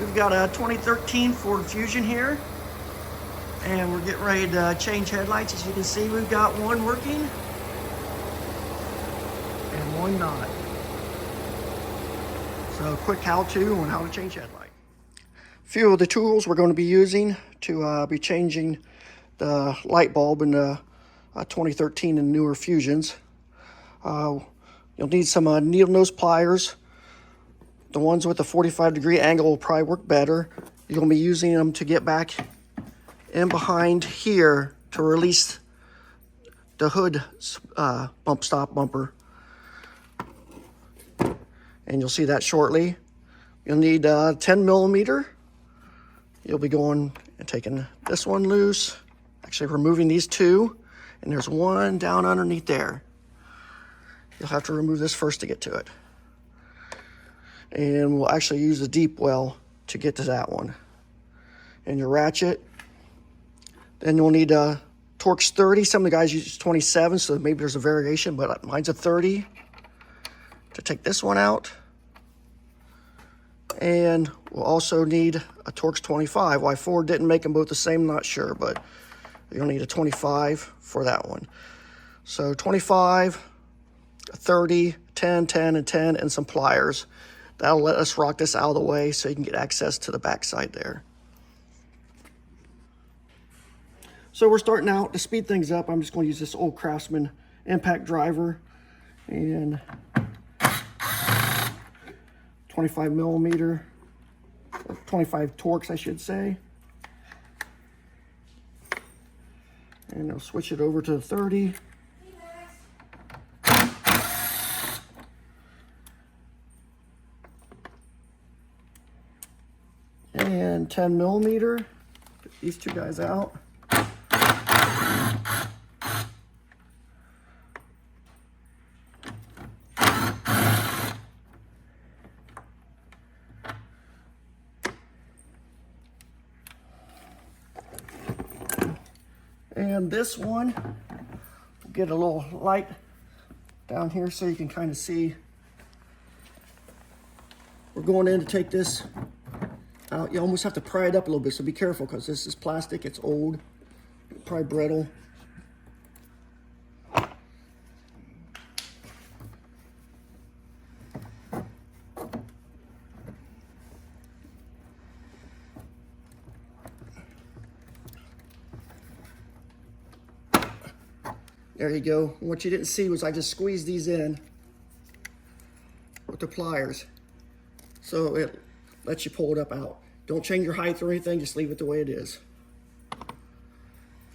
We've got a 2013 Ford Fusion here, and we're getting ready to change headlights. As you can see, we've got one working and one not. So quick how-to on how to change headlight. A few of the tools we're going to be using to be changing the light bulb in the 2013 and newer Fusions. You'll need some needle nose pliers. The ones with the 45-degree angle will probably work better. You're going to be using them to get back in behind here to release the hood bump stop bumper. And you'll see that shortly. You'll need 10 millimeter. You'll be going and taking this one loose, actually removing these two, and there's one down underneath there. You'll have to remove this first to get to it. And we'll actually use the deep well to get to that one. And your ratchet. Then you'll need Torx 30. Some of the guys use 27, so maybe there's a variation, but mine's a 30 to take this one out. And we'll also need a Torx 25. Why Ford didn't make them both the same, not sure, but you'll need a 25 for that one. So 25, 30, 10, 10, and 10, and some pliers. That'll let us rock this out of the way so you can get access to the backside there. So we're starting out to speed things up. I'm just going to use this old Craftsman impact driver and 25 millimeter, or 25 Torx, I should say. And I'll switch it over to 30. And 10 millimeter. Get these two guys out. And this one, we'll get a little light down here so you can kind of see. We're going in to take this out. You almost have to pry it up a little bit, so be careful because this is plastic, it's old, probably brittle. There you go. What you didn't see was I just squeezed these in with the pliers. So it lets you pull it up out. Don't change your height or anything, just leave it the way it is.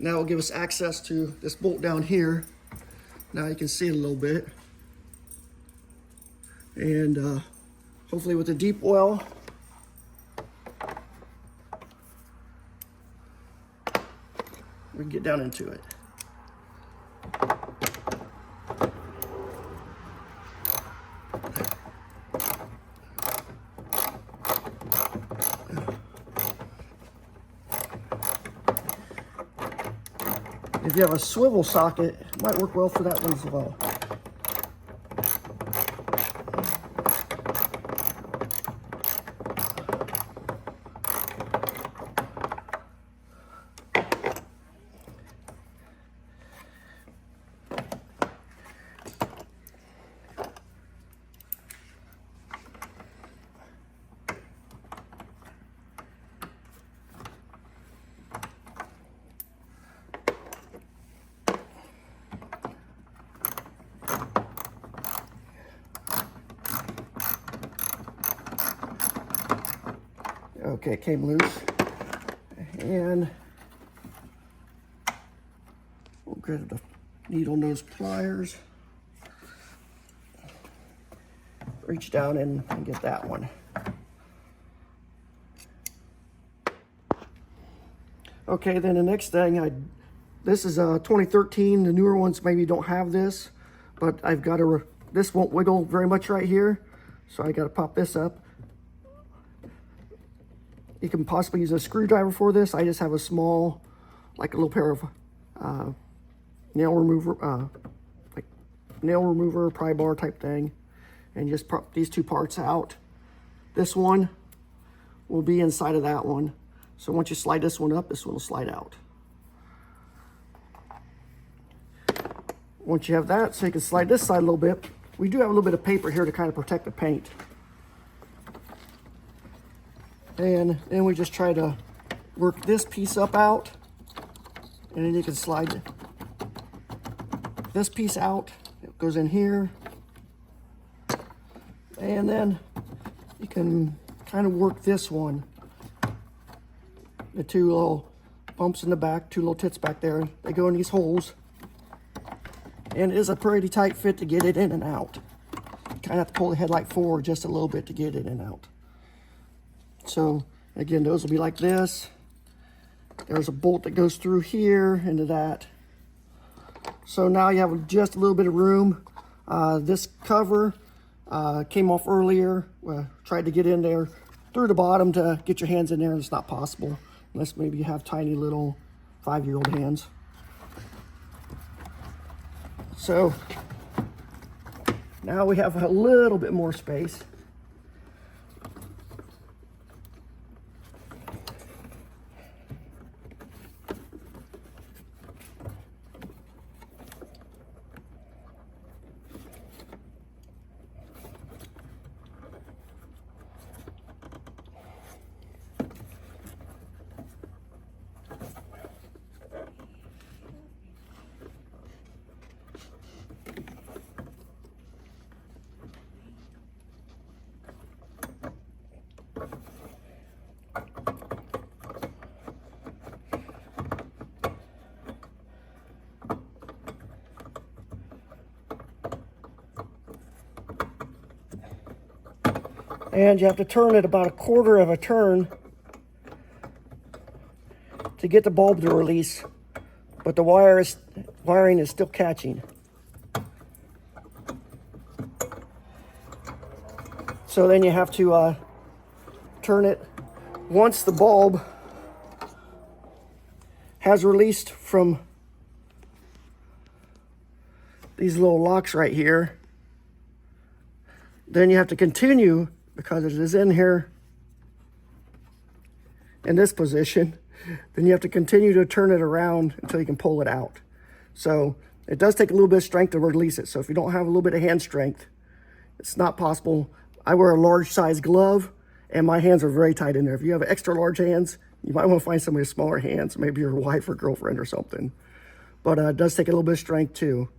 Now it'll give us access to this bolt down here. Now you can see it a little bit. And hopefully with the deep well, we can get down into it. If you have a swivel socket, it might work well for that one as well. Okay, it came loose. And we'll get the needle nose pliers. Reach down and get that one. Okay, then the next thing, this is a 2013. The newer ones maybe don't have this, but I've got to, this won't wiggle very much right here, so I got to pop this up. You can possibly use a screwdriver for this. I just have a small, like a little pair of nail remover, like nail remover, pry bar type thing, and just pop these two parts out. This one will be inside of that one. So once you slide this one up, this one will slide out. Once you have that, so you can slide this side a little bit. We do have a little bit of paper here to kind of protect the paint. And then we just try to work this piece up out. And then you can slide this piece out. It goes in here. And then you can kind of work this one. The two little bumps in the back, two little tits back there. They go in these holes. And it is a pretty tight fit to get it in and out. You kind of have to pull the headlight forward just a little bit to get it in and out. So again, those will be like this. There's a bolt that goes through here into that. So now you have just a little bit of room. This cover came off earlier. Tried to get in there through the bottom to get your hands in there, and it's not possible unless maybe you have tiny little 5-year-old hands. So now we have a little bit more space. And you have to turn it about 1/4 of a turn to get the bulb to release, but the wiring is still catching. So then you have to turn it once the bulb has released from these little locks right here. Then you have to continue, because it is in here in this position, then you have to continue to turn it around until you can pull it out. So it does take a little bit of strength to release it. So if you don't have a little bit of hand strength, it's not possible. I wear a large size glove and my hands are very tight in there. If you have extra large hands, you might want to find somebody with smaller hands, maybe your wife or girlfriend or something. But it does take a little bit of strength too.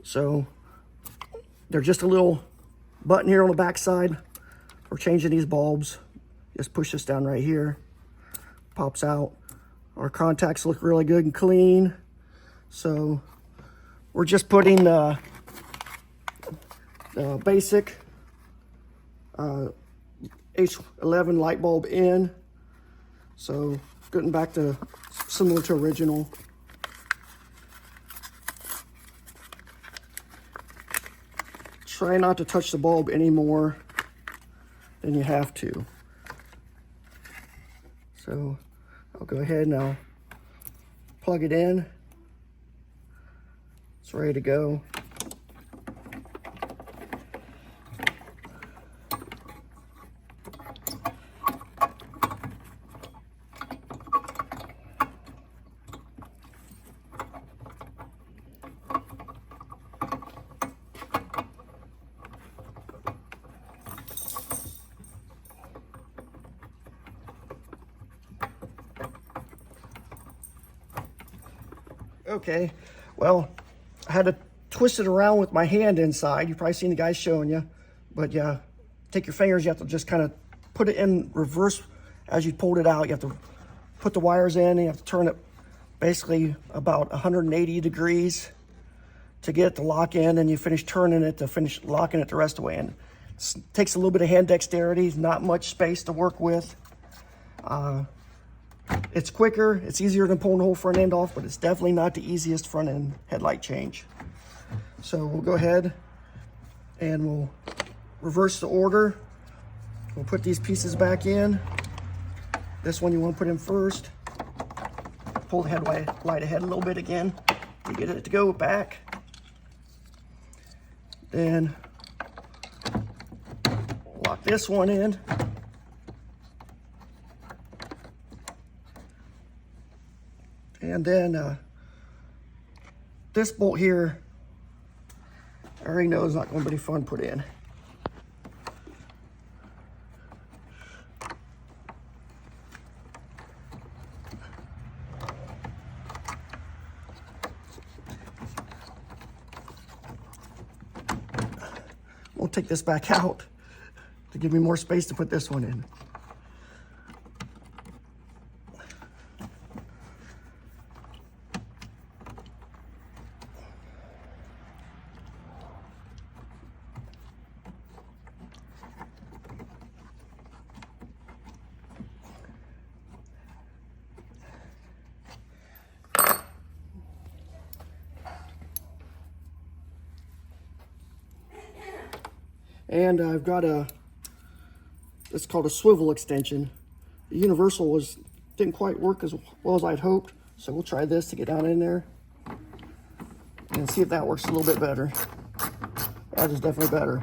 So there's just a little button here on the back side for changing these bulbs. Just push this down right here, pops out. Our contacts look really good and clean. So we're just putting the basic H11 light bulb in. So getting back to similar to original. Try not to touch the bulb any more than you have to. So I'll go ahead and I'll plug it in. It's ready to go. Okay, well, I had to twist it around with my hand inside. You've probably seen the guys showing you, but yeah, take your fingers, you have to just kind of put it in reverse as you pulled it out. You have to put the wires in, and you have to turn it basically about 180 degrees to get it to lock in, and you finish turning it to finish locking it the rest of the way in. It takes a little bit of hand dexterity, not much space to work with. It's quicker, it's easier than pulling the whole front end off, but it's definitely not the easiest front end headlight change. So we'll go ahead and we'll reverse the order. We'll put these pieces back in. This one you want to put in first. Pull the headlight ahead a little bit again to get it to go back. Then lock this one in. And then this bolt here, I already know is not going to be fun to put in. We'll take this back out to give me more space to put this one in. And I've got it's called a swivel extension. The universal didn't quite work as well as I'd hoped, so we'll try this to get down in there and see if that works a little bit better. That is definitely better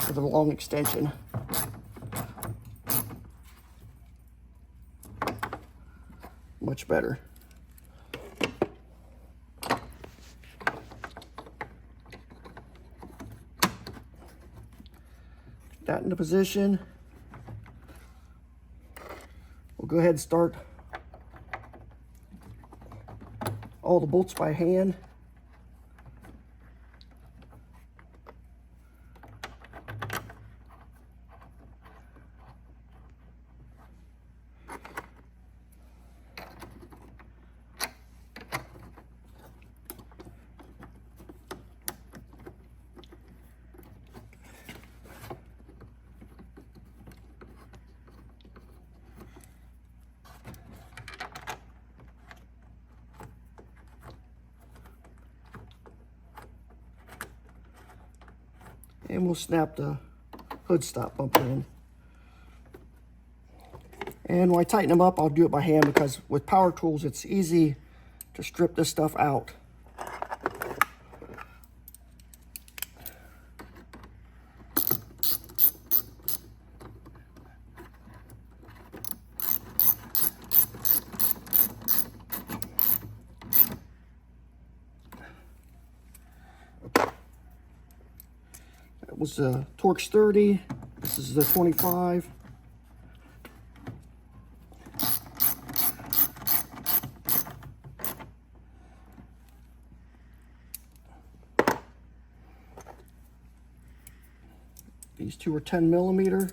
with a long extension. Much better. That into position. We'll go ahead and start all the bolts by hand. And we'll snap the hood stop bumper in. And when I tighten them up, I'll do it by hand because with power tools, it's easy to strip this stuff out. That was the Torx 30. This is the 25. These two are 10 millimeter.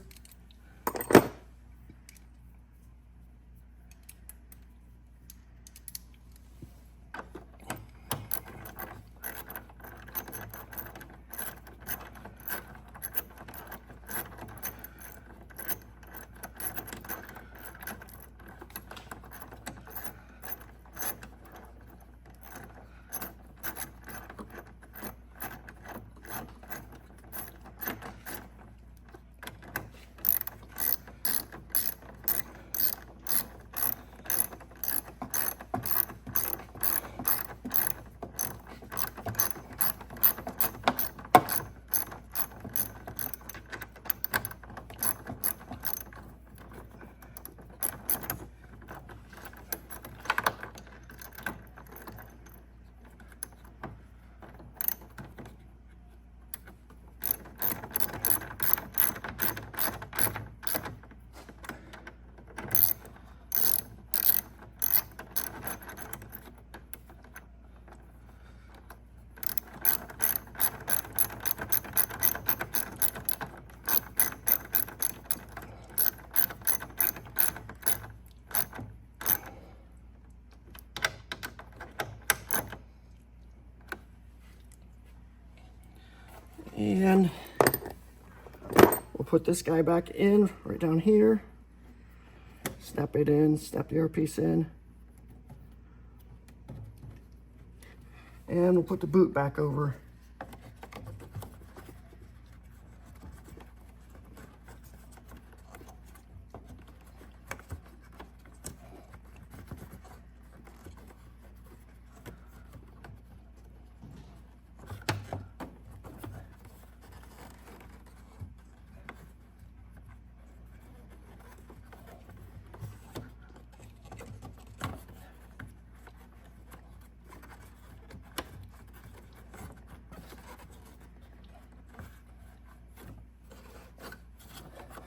And we'll put this guy back in right down here. Snap it in, snap the earpiece in. And we'll put the boot back over.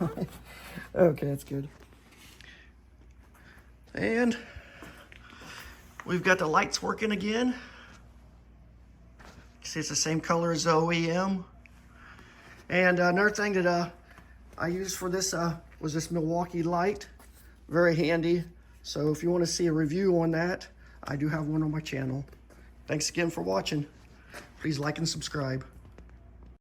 Okay, that's good. And we've got the lights working again. See, it's the same color as the OEM. And another thing that I used for this was this Milwaukee light. Very handy. So if you want to see a review on that, I do have one on my channel. Thanks again for watching. Please like and subscribe.